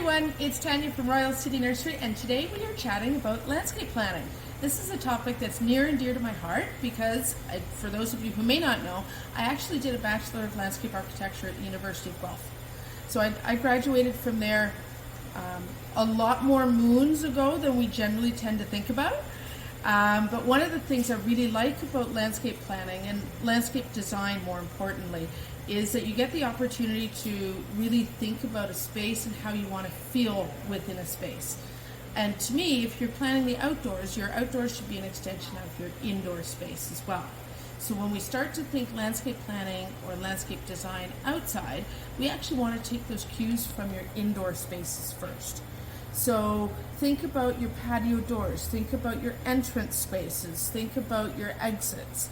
everyone, it's Tanya from Royal City Nursery, and today we are chatting about landscape planning. This is a topic that's near and dear to my heart because, for those of you who may not know, I actually did a Bachelor of Landscape Architecture at the University of Guelph. So I graduated from there a lot more moons ago than we generally tend to think about. But one of the things I really like about landscape planning and landscape design, more importantly, is that you get the opportunity to really think about a space and how you want to feel within a space. And to me, if you're planning the outdoors, your outdoors should be an extension of your indoor space as well. So when we start to think landscape planning or landscape design outside, we actually want to take those cues from your indoor spaces first. So think about your patio doors, think about your entrance spaces, think about your exits.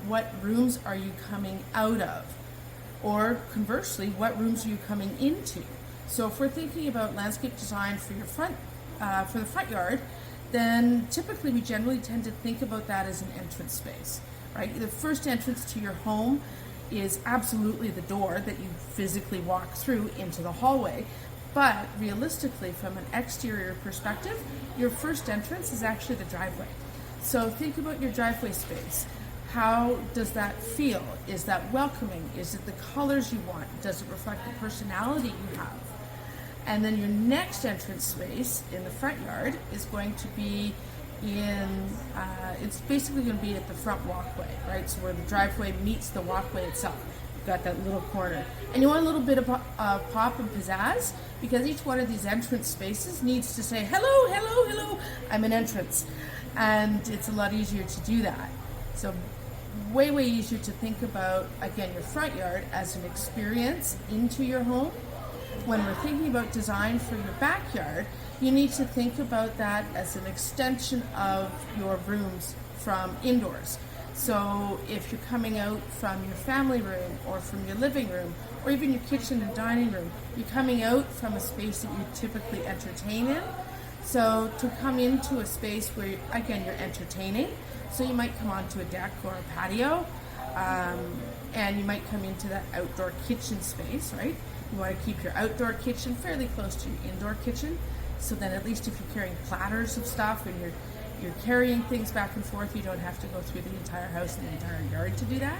What rooms are you coming out of? Or conversely, what rooms are you coming into? So if we're thinking about landscape design for your for the front yard, then typically we generally tend to think about that as an entrance space, right? The first entrance to your home is absolutely the door that you physically walk through into the hallway. But realistically, from an exterior perspective, your first entrance is actually the driveway. So think about your driveway space. How does that feel? Is that welcoming? Is it the colors you want? Does it reflect the personality you have? And then your next entrance space in the front yard is going to be it's basically going to be at the front walkway, right? So where the driveway meets the walkway itself. You've got that little corner. And you want a little bit of pop and pizzazz, because each one of these entrance spaces needs to say, hello, hello, hello, I'm an entrance. And it's a lot easier to do that. So way easier to think about, again, your front yard as an experience into your home. When we're thinking about design for your backyard, you need to think about that as an extension of your rooms from indoors. So if you're coming out from your family room or from your living room or even your kitchen and dining room, you're coming out from a space that you typically entertain in. So to come into a space where, again, you're entertaining, so you might come onto a deck or a patio, and you might come into that outdoor kitchen space, right? You want to keep your outdoor kitchen fairly close to your indoor kitchen, so then at least if you're carrying platters of stuff and you're carrying things back and forth, you don't have to go through the entire house and the entire yard to do that.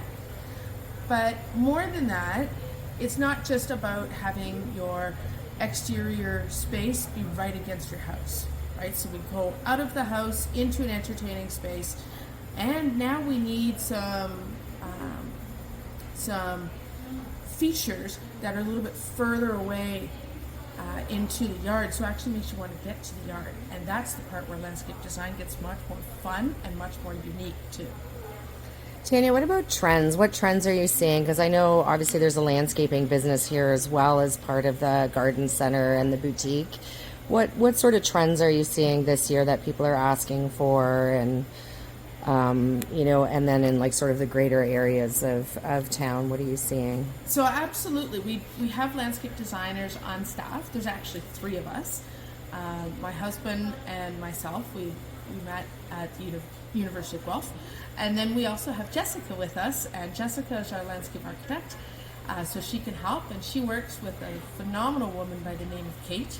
But more than that, it's not just about having your exterior space be right against your house, right? So we go out of the house into an entertaining space, and now we need some features that are a little bit further away into the yard, so it actually makes you want to get to the yard. And that's the part where landscape design gets much more fun and much more unique too. Tanya, what about trends? What trends are you seeing? Because I know obviously there's a landscaping business here as well as part of the garden center and the boutique. What sort of trends are you seeing this year that people are asking for, and and then in like sort of the greater areas of town, what are you seeing? So absolutely, we have landscape designers on staff. There's actually 3 of us. My husband and myself, we met at the University of Guelph. And then we also have Jessica with us, and Jessica is our landscape architect, so she can help, and she works with a phenomenal woman by the name of Kate.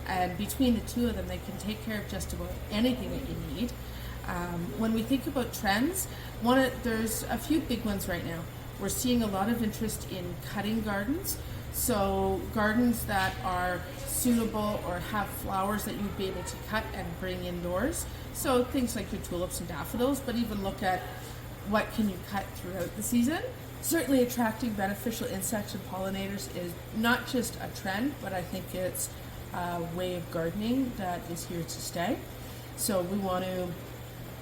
And between the 2 of them, they can take care of just about anything that you need. When we think about trends, there's a few big ones right now. We're seeing a lot of interest in cutting gardens. So gardens that are suitable or have flowers that you'd be able to cut and bring indoors. So things like your tulips and daffodils, but even look at what can you cut throughout the season. Certainly attracting beneficial insects and pollinators is not just a trend, but I think it's a way of gardening that is here to stay. So we want to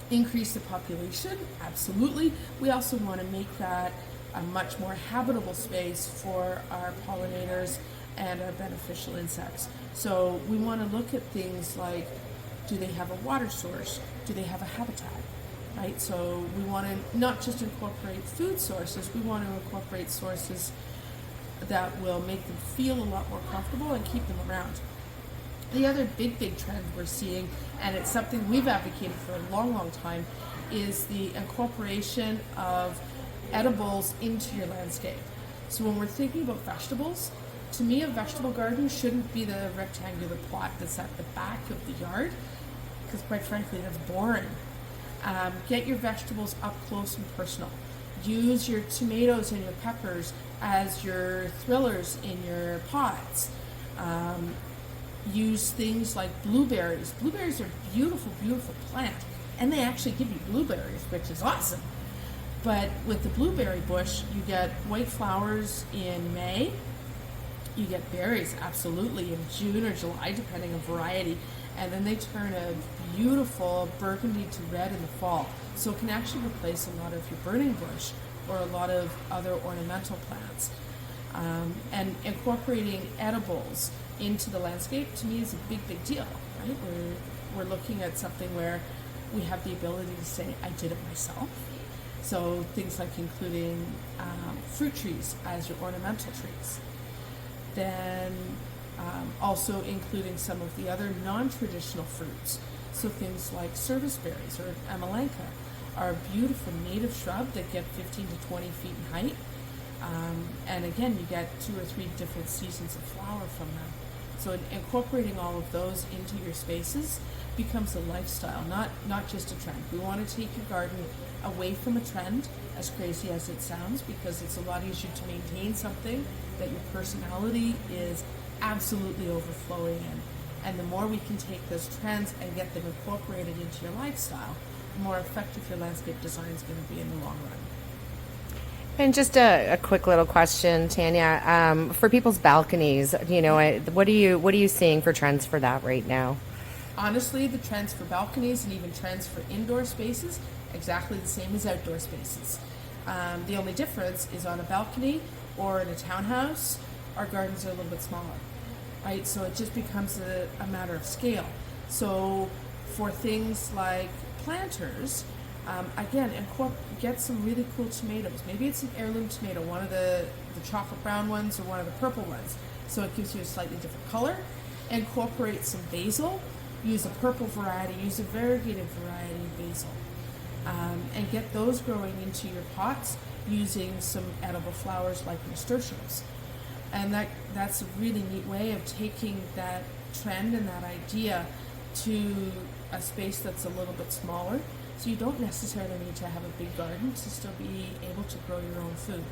increase the population, absolutely. We also want to make that a much more habitable space for our pollinators and our beneficial insects. So we want to look at things like, do they have a water source? Do they have a habitat? Right? So we want to not just incorporate food sources, we want to incorporate sources that will make them feel a lot more comfortable and keep them around. The other big trend we're seeing, and it's something we've advocated for a long time, is the incorporation of edibles into your landscape. So when we're thinking about vegetables, to me, a vegetable garden shouldn't be the rectangular plot that's at the back of the yard, because quite frankly, that's boring. Get your vegetables up close and personal. Use your tomatoes and your peppers as your thrillers in your pots. Use things like blueberries. Blueberries are beautiful, beautiful plant, and they actually give you blueberries, which is awesome. But with the blueberry bush, you get white flowers in May. You get berries, absolutely, in June or July, depending on variety. And then they turn a beautiful burgundy to red in the fall. So it can actually replace a lot of your burning bush or a lot of other ornamental plants. And incorporating edibles into the landscape, to me, is a big, big deal, right? We're looking at something where we have the ability to say, I did it myself. So things like including fruit trees as your ornamental trees. Then also including some of the other non-traditional fruits. So things like service berries or amalanca are a beautiful native shrub that get 15 to 20 feet in height. And again, you get 2 or 3 different seasons of flower from them. So incorporating all of those into your spaces becomes a lifestyle, not just a trend. We want to take your garden away from a trend, as crazy as it sounds, because it's a lot easier to maintain something that your personality is absolutely overflowing in. And the more we can take those trends and get them incorporated into your lifestyle, the more effective your landscape design is going to be in the long run. And just a quick little question, Tanya. For people's balconies, what are you seeing for trends for that right now? Honestly, the trends for balconies and even trends for indoor spaces, exactly the same as outdoor spaces. The only difference is on a balcony or in a townhouse, our gardens are a little bit smaller, right? So it just becomes a matter of scale. So for things like planters, again, get some really cool tomatoes. Maybe it's an heirloom tomato, one of the chocolate brown ones or one of the purple ones. So it gives you a slightly different color. Incorporate some basil. Use a purple variety, use a variegated variety of basil. And get those growing into your pots using some edible flowers like nasturtiums. And that's a really neat way of taking that trend and that idea to a space that's a little bit smaller. So you don't necessarily need to have a big garden to still be able to grow your own food.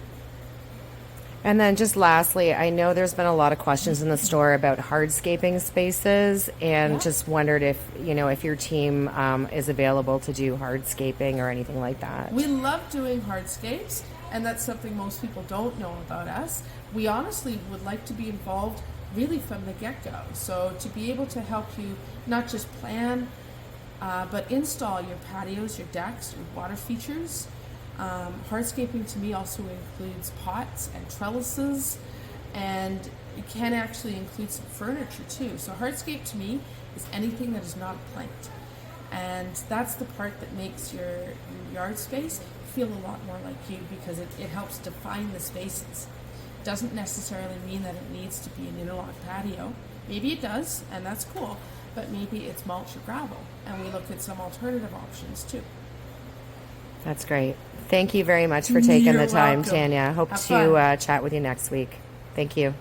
And then just lastly, I know there's been a lot of questions in the store about hardscaping spaces, and just wondered if your team is available to do hardscaping or anything like that. We love doing hardscapes, and that's something most people don't know about us. We honestly would like to be involved really from the get-go. So to be able to help you not just plan, but install your patios, your decks, your water features. Hardscaping to me also includes pots and trellises, and it can actually include some furniture too. So hardscape to me is anything that is not a plant, and that's the part that makes your yard space feel a lot more like you, because it helps define the spaces. Doesn't necessarily mean that it needs to be an interlock patio. Maybe it does, and that's cool, but maybe it's mulch or gravel, and we look at some alternative options too. That's great. Thank you very much for taking the time, welcome. Tanya. Hope Have to fun. chat with you next week. Thank you.